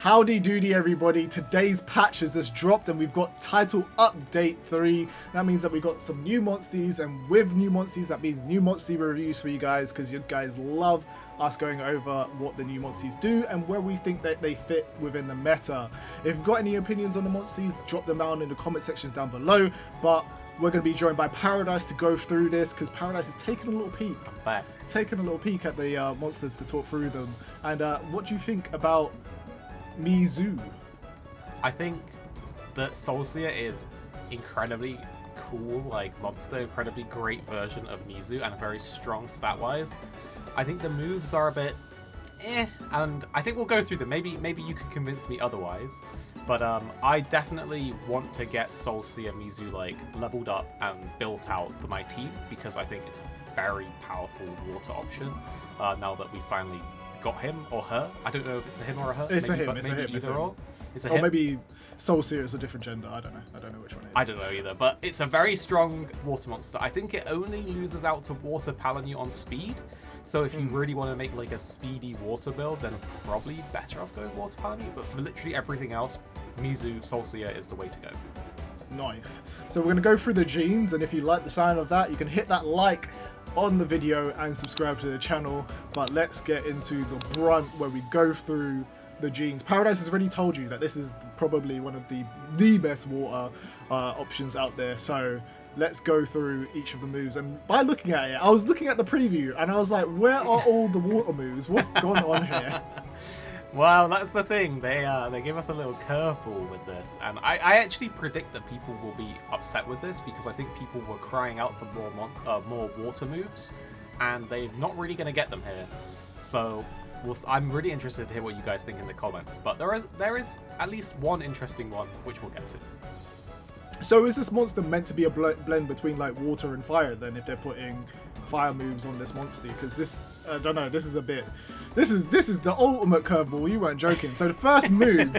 Howdy doody everybody, today's patch has just dropped and we've got title update 3. That means that we've got some new Monsties, and with new Monsties that means new Monstie reviews for you guys, because you guys love us going over what the new Monsties do and where we think that they fit within the meta. If you've got any opinions on the Monsties, drop them down in the comment sections down below, but we're going to be joined by Paradise to go through this, because Paradise is taking a little peek. Taking a little peek at the monsters to talk through them. And what do you think about Mizu? I think that Soulseer is incredibly cool, like monster, incredibly great version of Mizu, and very strong stat-wise. I think the moves are a bit and I think we'll go through them. Maybe you can convince me otherwise. But I definitely want to get Soulseer Mizu like leveled up and built out for my team, because I think it's a very powerful water option now that we finally got him or her. I don't know if it's a him or a her. It's maybe, a him. It's maybe a him. Either or. It's a or him. Maybe Soulseer is a different gender. I don't know. I don't know which one it is. I don't know either. But it's a very strong water monster. I think it only loses out to Water Paladin on speed. So if you really want to make like a speedy water build, then probably better off going Water Paladin. But for literally everything else, Mizu Soulseer is the way to go. Nice. So we're going to go through the genes, and if you like the sound of that, you can hit that like on the video and subscribe to the channel. But let's get into the brunt where we go through the genes. Paradise has already told you that this is probably one of the best water options out there. So let's go through each of the moves. And by looking at it, I was looking at the preview and I was like, where are all the water moves? What's gone on here? Well, that's the thing. They give us a little curveball with this, and I actually predict that people will be upset with this, because I think people were crying out for more water moves, and they're not really going to get them here. So I'm really interested to hear what you guys think in the comments. But there is at least one interesting one, which we'll get to. So is this monster meant to be a blend between like water and fire then, if they're putting fire moves on this Monstie? Because this, I don't know, this is a bit, this is the ultimate curveball. You weren't joking. So the first move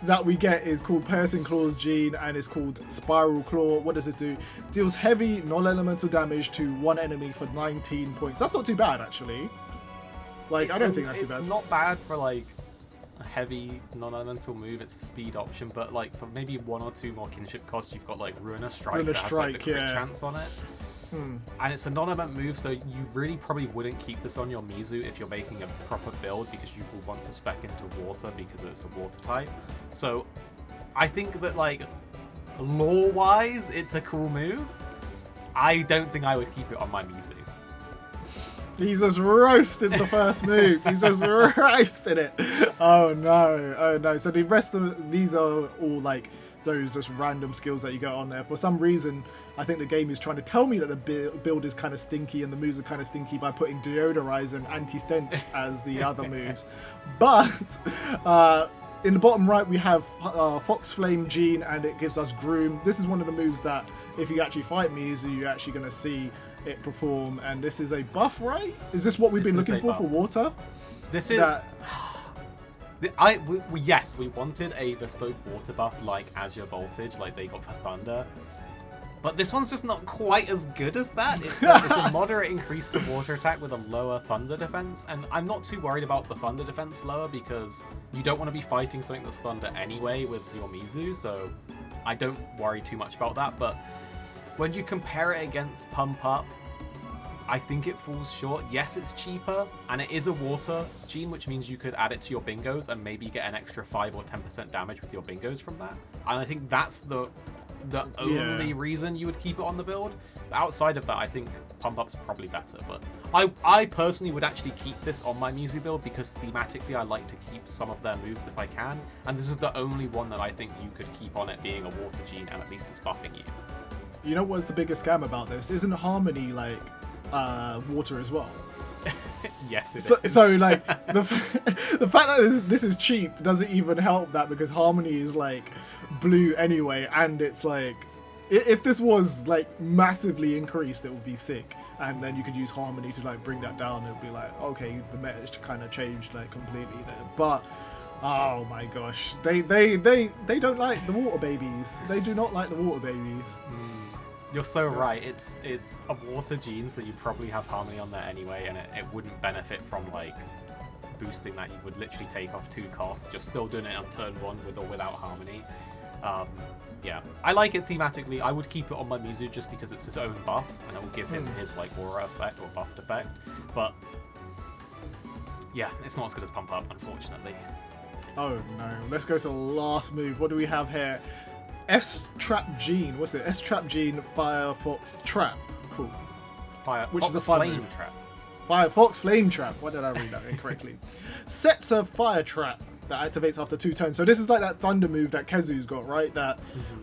that we get is called Piercing Claws Gene, and it's called Spiral Claw. What does it do? Deals heavy non-elemental damage to one enemy for 19 points. That's not too bad, actually. Like, I don't think that's too bad. It's not bad for like a heavy non-elemental move. It's a speed option, but like for maybe one or two more kinship costs, you've got like Ruinous Strike that has like the crit chance on it. And it's a non-event move, so you really probably wouldn't keep this on your Mizu if you're making a proper build, because you will want to spec into water because it's a water type. So I think that like lore-wise, it's a cool move. I don't think I would keep it on my Mizu. He's just roasted the first move. He's just roasted it. Oh no, oh no. So the rest of these are all like those just random skills that you get on there. For some reason, I think the game is trying to tell me that the build is kind of stinky and the moves are kind of stinky by putting Deodorizer and Anti-Stench as the other moves. But in the bottom right, we have Fox Flame Gene, and it gives us Groom. This is one of the moves that if you actually fight Mizu, you're actually going to see it perform. And this is a buff, right? Is this what we've been looking for water? This is... Yes, we wanted a bespoke water buff like Azure Voltage, like they got for Thunder. But this one's just not quite as good as that. It's a moderate increase to water attack with a lower Thunder defense. And I'm not too worried about the Thunder defense lower, because you don't want to be fighting something that's Thunder anyway with your Mizu. So I don't worry too much about that. But when you compare it against Pump Up, I think it falls short. Yes, it's cheaper, and it is a water gene, which means you could add it to your bingos and maybe get an extra 5 or 10% damage with your bingos from that. And I think that's the only reason you would keep it on the build. But outside of that, I think Pump Up's probably better. But I personally would actually keep this on my Mizu build, because thematically I like to keep some of their moves if I can. And this is the only one that I think you could keep on it being a water gene, and at least it's buffing you. You know what's the biggest scam about this? Isn't Harmony like water as well? Yes, it is. So like the fact that this is cheap doesn't even help that, because Harmony is like blue anyway, and it's like if this was like massively increased, it would be sick, and then you could use Harmony to like bring that down. It would be like, okay, the meta's kind of changed like completely there. But oh my gosh, they don't like the water babies. They do not like the water babies. You're so right. It's a water gene, so you probably have Harmony on there anyway, and it wouldn't benefit from like boosting that, you would literally take off 2 costs. You're still doing it on turn 1 with or without harmony. Yeah, I like it thematically. I would keep it on my Mizu just because it's his own buff, and it will give him his like aura effect or buffed effect. But yeah, it's not as good as Pump Up, unfortunately. Oh no, let's go to the last move. What do we have here? S-Trap Gene. What's it? S-Trap Gene Firefox Trap. Cool. Which is a flame trap. Firefox Flame Trap. Why did I read that incorrectly? Sets a fire trap that activates after 2 turns. So this is like that thunder move that Kezu's got, right? That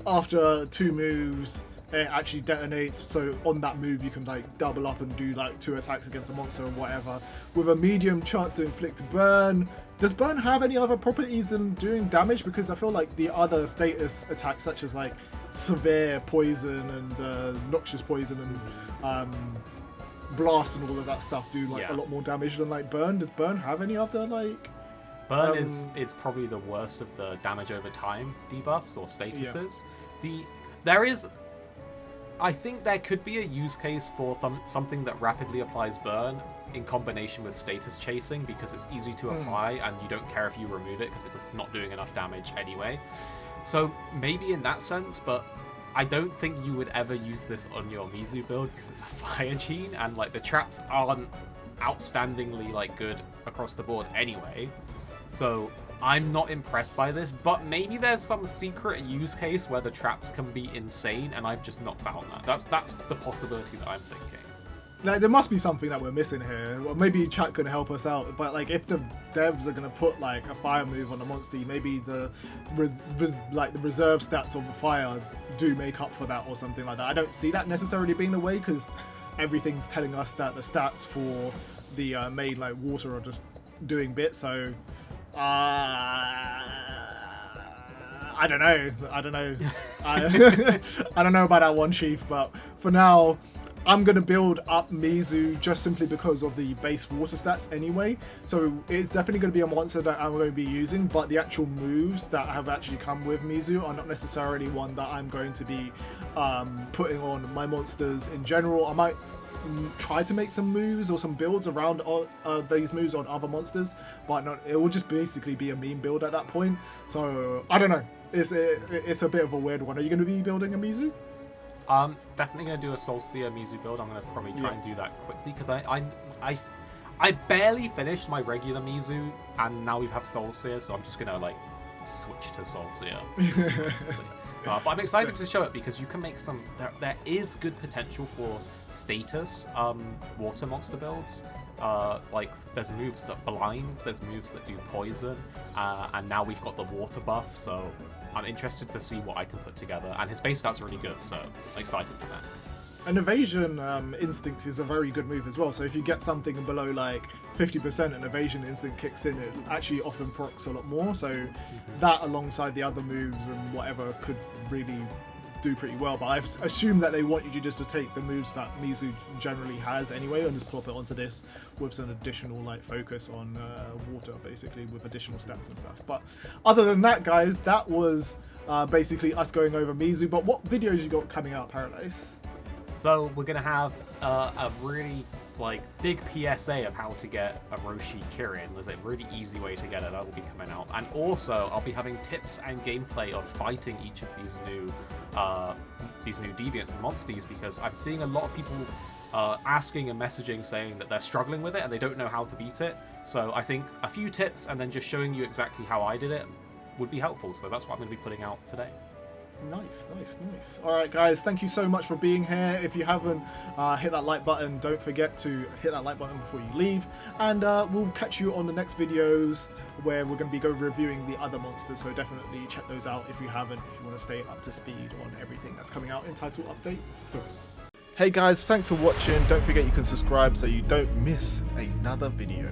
after 2 moves, it actually detonates. So on that move, you can like double up and do like 2 attacks against a monster or whatever. With a medium chance to inflict burn. Does burn have any other properties than doing damage? Because I feel like the other status attacks, such as like severe poison and noxious poison and blast and all of that stuff, do like a lot more damage than like burn. Does burn have any other like? Burn is probably the worst of the damage over time debuffs or statuses. I think there could be a use case for something that rapidly applies burn in combination with status chasing, because it's easy to apply and you don't care if you remove it because it's not doing enough damage anyway. So maybe in that sense, but I don't think you would ever use this on your Mizu build because it's a fire gene, and like the traps aren't outstandingly like good across the board anyway. So I'm not impressed by this, but maybe there's some secret use case where the traps can be insane and I've just not found that. That's the possibility that I'm thinking. Like, there must be something that we're missing here. Well, maybe chat can help us out. But like, if the devs are gonna put like a fire move on a Monstie, maybe the reserve stats of the fire do make up for that or something like that. I don't see that necessarily being the way, because everything's telling us that the stats for the main like water are just doing bits. So I don't know. I don't know about that one, Chief. But for now, I'm going to build up Mizu just simply because of the base water stats anyway. So it's definitely going to be a monster that I'm going to be using, but the actual moves that have actually come with Mizu are not necessarily one that I'm going to be putting on my monsters in general. I might try to make some moves or some builds around these moves on other monsters, but it will just basically be a meme build at that point. So I don't know. It's a bit of a weird one. Are you going to be building a Mizu? Definitely going to do a Soulseer Mizu build. I'm going to probably try and do that quickly because I barely finished my regular Mizu and now we have Soulseer, so I'm just going to like switch to Soulseer. But I'm excited to show it because you can make some. There is good potential for status water monster builds. Like there's moves that blind, there's moves that do poison, and now we've got the water buff. So I'm interested to see what I can put together. And his base stats really good, so I'm excited for that. An evasion instinct is a very good move as well. So if you get something below like 50%, an evasion instinct kicks in, it actually often procs a lot more. So that alongside the other moves and whatever could really do pretty well. But I assume that they want you just to take the moves that Mizu generally has anyway and just plop it onto this with some additional like focus on water, basically, with additional stats and stuff. But other than that, guys, that was basically us going over Mizu. But what videos you got coming out, Paradise? So we're going to have a really like big PSA of how to get a Roshi Kirin. There's a really easy way to get it that will be coming out. And also I'll be having tips and gameplay of fighting each of these new deviants and Monsties, because I'm seeing a lot of people asking and messaging saying that they're struggling with it and they don't know how to beat it. So I think a few tips and then just showing you exactly how I did it would be helpful. So that's what I'm going to be putting out today. Nice. Alright guys, thank you so much for being here. If you haven't hit that like button, don't forget to hit that like button before you leave, and we'll catch you on the next videos where we're going to be reviewing the other monsters, so definitely check those out if you haven't, if you want to stay up to speed on everything that's coming out in Title Update 3. Hey guys, thanks for watching. Don't forget you can subscribe so you don't miss another video.